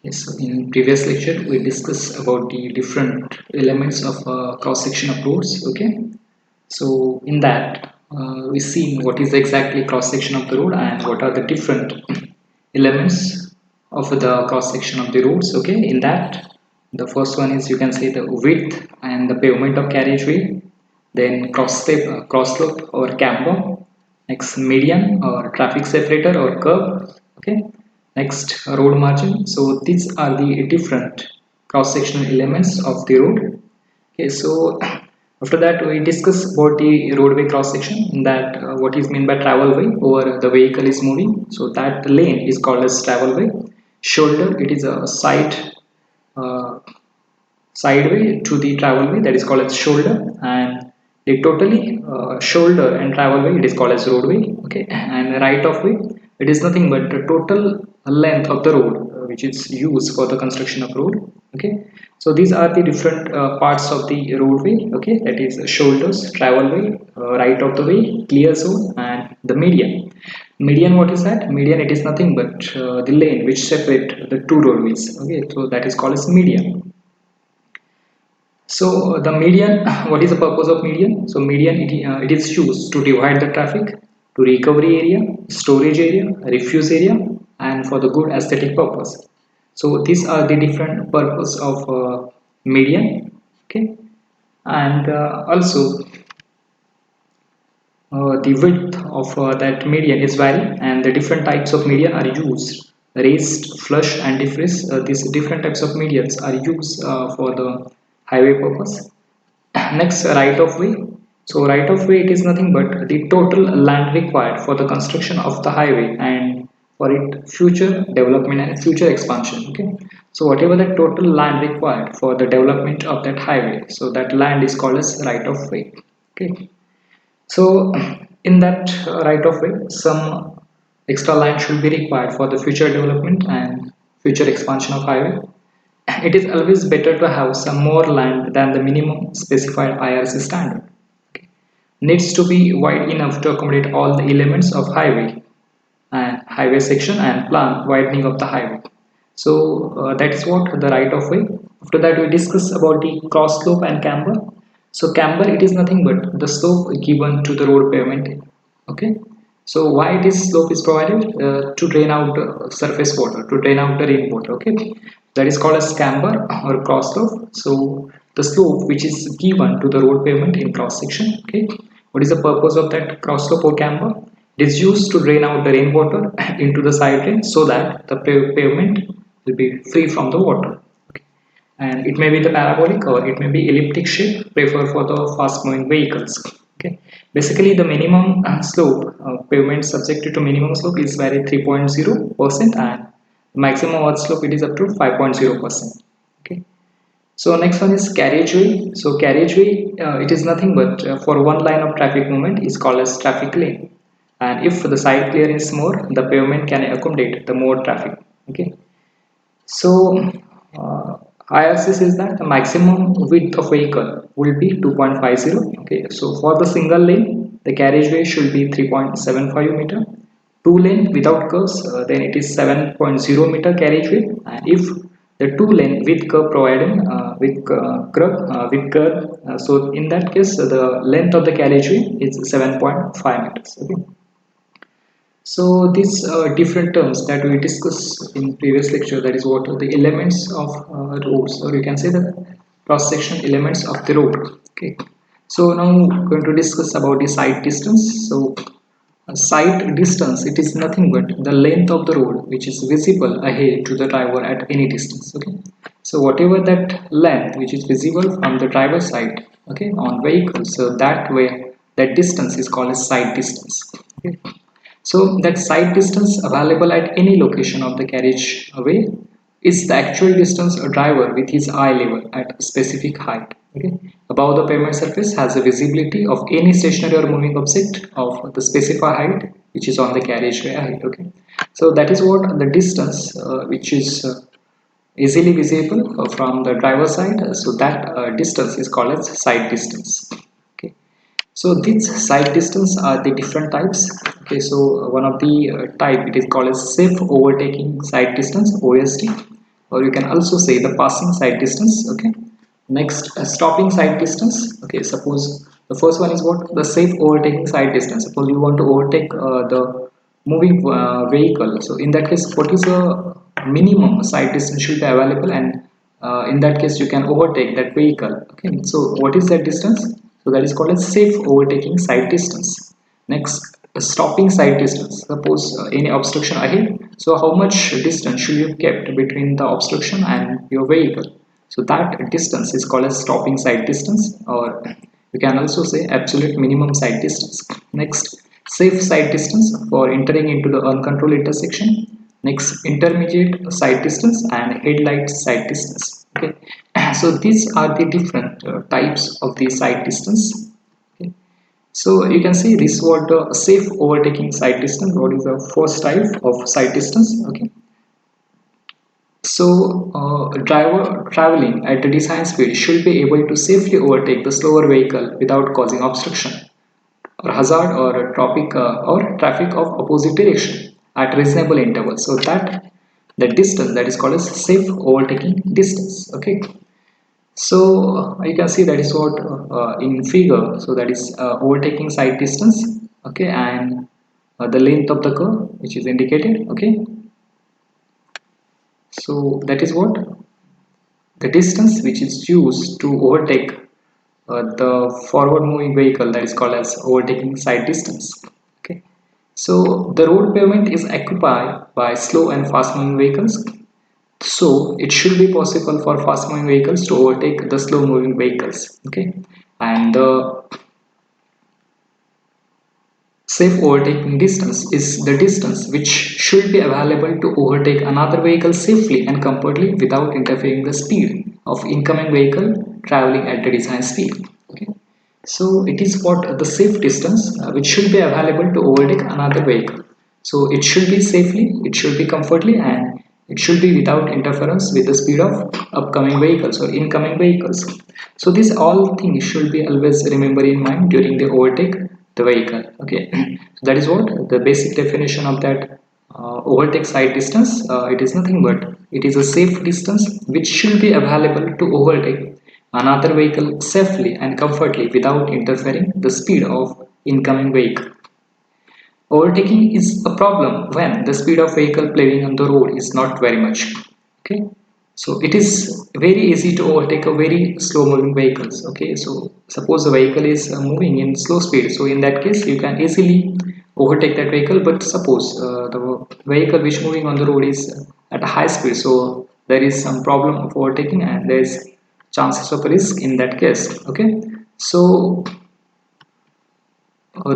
Yes, so in previous lecture we discussed about the different elements of cross section of roads. Okay, so in that we see what is exactly cross section of the road and what are the different elements of the cross section of the roads. Okay, in that the first one is, you can say, the width and the pavement of carriageway, then cross slope or camber, next median or traffic separator or curb. Okay, next road margin. So these are the different cross sectional elements of the road. Okay, so after that we discuss about the roadway cross section, in that what is meant by travel way over the vehicle is moving. So that lane is called as travel way. Shoulder, it is a uh, sideway to the travel way, that is called as shoulder, and the totally shoulder and travel way, it is called as roadway. Okay, and right of way, it is nothing but the total length of the road which is used for the construction of road. Okay, so these are the different parts of the roadway. Okay, that is shoulders, travel way, right of the way, clear zone, and the median. Median, what is that? Median, it is nothing but the lane which separate the two roadways. Okay, so that is called as median. So the median, what is the purpose of median? So median, it is used to divide the traffic to recovery area, storage area, refuse area, and for the good aesthetic purpose. So these are the different purpose of median. Okay, and also the width of that median is vary, and the different types of median are used: raised, flush, and diffuse. These different types of medians are used for the highway purpose. Next, right of way. So right of way, it is nothing but the total land required for the construction of the highway and for it future development and future expansion. Okay, so whatever the total land required for the development of that highway, so that land is called as right of way. Okay, so in that right of way, some extra land should be required for the future development and future expansion of highway. It is always better to have some more land than the minimum specified IRC standard. Okay. Needs to be wide enough to accommodate all the elements of highway and highway section and plan widening of the highway. So that is what the right of way. After that we discuss about the cross slope and camber. So camber, it is nothing but the slope given to the road pavement. Okay. So why this slope is provided? To drain out surface water, to drain out the rainwater. Okay, that is called as camber or cross slope. So the slope which is given to the road pavement in cross section. Okay, what is the purpose of that cross slope or camber? It is used to drain out the rainwater into the side drain so that the pavement will be free from the water. Okay, and it may be the parabolic or it may be elliptic shape, preferred for the fast moving vehicles. Okay, basically the minimum slope pavement subjected to minimum slope is vary 3.0% and maximum earth slope, it is up to 5.0%. Okay, so next one is carriageway. So carriageway, it is nothing but for one line of traffic movement is called as traffic lane, and if the side clearance is more, the pavement can accommodate the more traffic. Okay, so IRC says that the maximum width of vehicle will be 2.50. Okay, so for the single lane, the carriageway should be 3.75 meter. Two lane without curves, then it is 7.0 meter carriageway. And if the two lane with curve provided with curve, so in that case the length of the carriageway is 7.5 meters. Okay. So these different terms that we discussed in previous lecture, that is what are the elements of roads, or you can say the cross section elements of the road. Okay. So now we're going to discuss about the side distance. So side distance, it is nothing but the length of the road which is visible ahead to the driver at any distance. Okay. So whatever that length which is visible from the driver's side, okay, on vehicles, so that way that distance is called as side distance. Okay. So that side distance available at any location of the carriageway is the actual distance a driver with his eye level at a specific height. Okay, above the pavement surface has a visibility of any stationary or moving object of the specified height which is on the carriageway height. Okay, so that is what the distance which is easily visible from the driver side. So that distance is called as side distance. Okay, so these side distance are the different types. Okay, so one of the type, it is called as safe overtaking side distance, OSD. or you can also say the passing sight distance. Okay. Next, stopping sight distance. Okay, suppose the first one is what? The safe overtaking sight distance. Suppose you want to overtake the moving vehicle. So in that case, what is the minimum sight distance should be available, and in that case you can overtake that vehicle. Okay, so what is that distance? So that is called a safe overtaking sight distance. Next, stopping sight distance. Suppose any obstruction ahead. So how much distance should you kept between the obstruction and your vehicle? So that distance is called as stopping sight distance, or you can also say absolute minimum sight distance. Next, safe sight distance for entering into the uncontrolled intersection. Next, intermediate sight distance and headlight sight distance. Okay, so these are the different types of the sight distance. Okay. So you can see this what the safe overtaking sight distance. What is the first type of sight distance? Okay. So, a driver traveling at the design speed should be able to safely overtake the slower vehicle without causing obstruction or hazard or traffic of opposite direction at reasonable intervals. So that the distance that is called as safe overtaking distance. Okay. So you can see that is what in figure. So that is overtaking sight distance. Okay, and the length of the curve which is indicated. Okay. So that is what the distance which is used to overtake the forward moving vehicle, that is called as overtaking sight distance. Okay, so the road pavement is occupied by slow and fast moving vehicles, so it should be possible for fast moving vehicles to overtake the slow moving vehicles. Okay, and the safe overtaking distance is the distance which should be available to overtake another vehicle safely and comfortably without interfering the speed of incoming vehicle traveling at the design speed. Okay. So it is what the safe distance which should be available to overtake another vehicle. So it should be safely, it should be comfortably, and it should be without interference with the speed of upcoming vehicles or incoming vehicles. So these all things should be always remember in mind during the overtake the vehicle. Okay, so that is what the basic definition of that overtake sight distance. It is nothing but it is a safe distance which should be available to overtake another vehicle safely and comfortably without interfering the speed of incoming vehicle. Overtaking is a problem when the speed of vehicle playing on the road is not very much. Okay, so it is very easy to overtake a very slow moving vehicles. Okay, so suppose the vehicle is moving in slow speed, so in that case you can easily overtake that vehicle. But suppose the vehicle which moving on the road is at a high speed, so there is some problem of overtaking and there is chances of risk in that case. Okay, so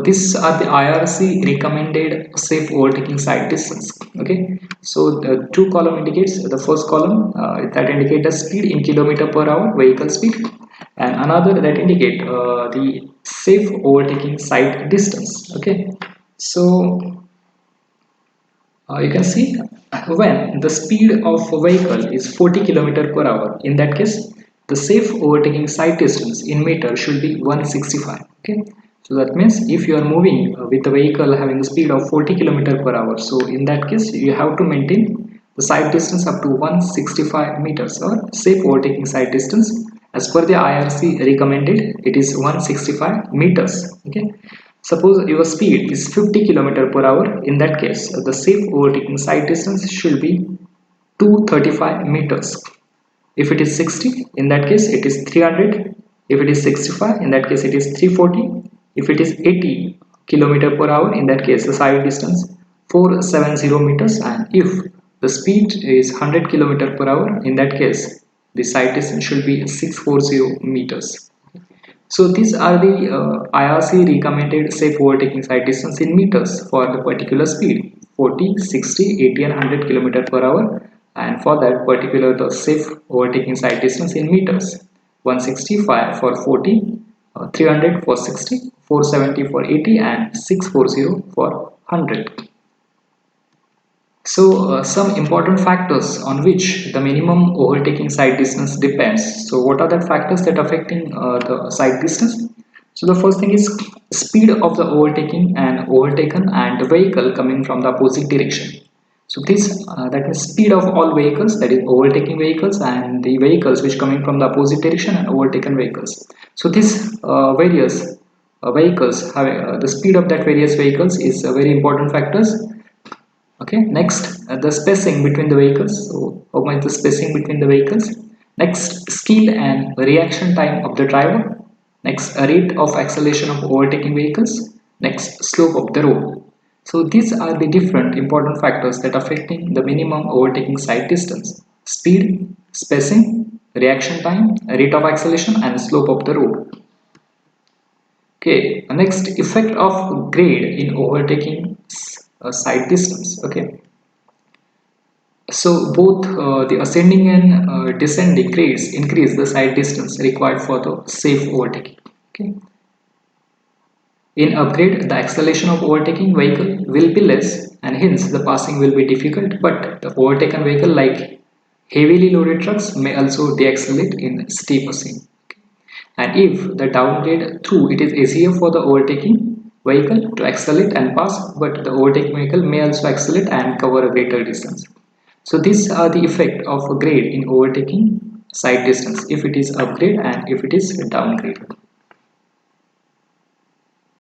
these are the IRC recommended safe overtaking sight distance. Okay, so the two column indicates the first column that indicate the speed in kilometer per hour vehicle speed, and another that indicate the safe overtaking sight distance. Okay, so you can see when the speed of a vehicle is 40 km per hour, in that case the safe overtaking sight distance in meter should be 165. Okay, so that means if you are moving with a vehicle having a speed of 40 km per hour, so in that case you have to maintain the sight distance up to 165 meters, or safe overtaking sight distance as per the IRC recommended it is 165 meters. Okay, suppose your speed is 50 km per hour, in that case the safe overtaking sight distance should be 235 meters. If it is 60, in that case it is 300. If it is 65, in that case it is 340. If it is 80 km per hour, in that case the sight distance 470 meters. And if the speed is 100 km per hour, in that case the sight distance should be 640 meters. So these are the IRC recommended safe overtaking sight distance in meters for the particular speed 40, 60, 80 and 100 km per hour, and for that particular the safe overtaking sight distance in meters 165 for 40, 300 for 60, 470 for 80 and 640 for 100. So some important factors on which the minimum overtaking sight distance depends. So what are the factors that affecting the sight distance? So the first thing is speed of the overtaking and overtaken and the vehicle coming from the opposite direction. So this that means speed of all vehicles, that is overtaking vehicles and the vehicles which coming from the opposite direction and overtaken vehicles. So this various vehicles having the speed of that various vehicles is a very important factors. Okay, next the spacing between the vehicles. So how much the spacing between the vehicles? Next, skill and reaction time of the driver. Next, a rate of acceleration of overtaking vehicles. Next, slope of the road. So these are the different important factors that affecting the minimum overtaking side distance: speed, spacing, reaction time, rate of acceleration, and slope of the road. Okay, next, effect of grade in overtaking side distance. Okay, so both the ascending and descending grades increase the side distance required for the safe overtaking. Okay. In upgrade, the acceleration of overtaking vehicle will be less and hence the passing will be difficult, but the overtaken vehicle like heavily loaded trucks may also deaccelerate in steep ascent. And if the downgrade through, it is easier for the overtaking vehicle to accelerate and pass, but the overtaking vehicle may also accelerate and cover a greater distance. So these are the effect of a grade in overtaking side distance if it is upgrade and if it is downgrade.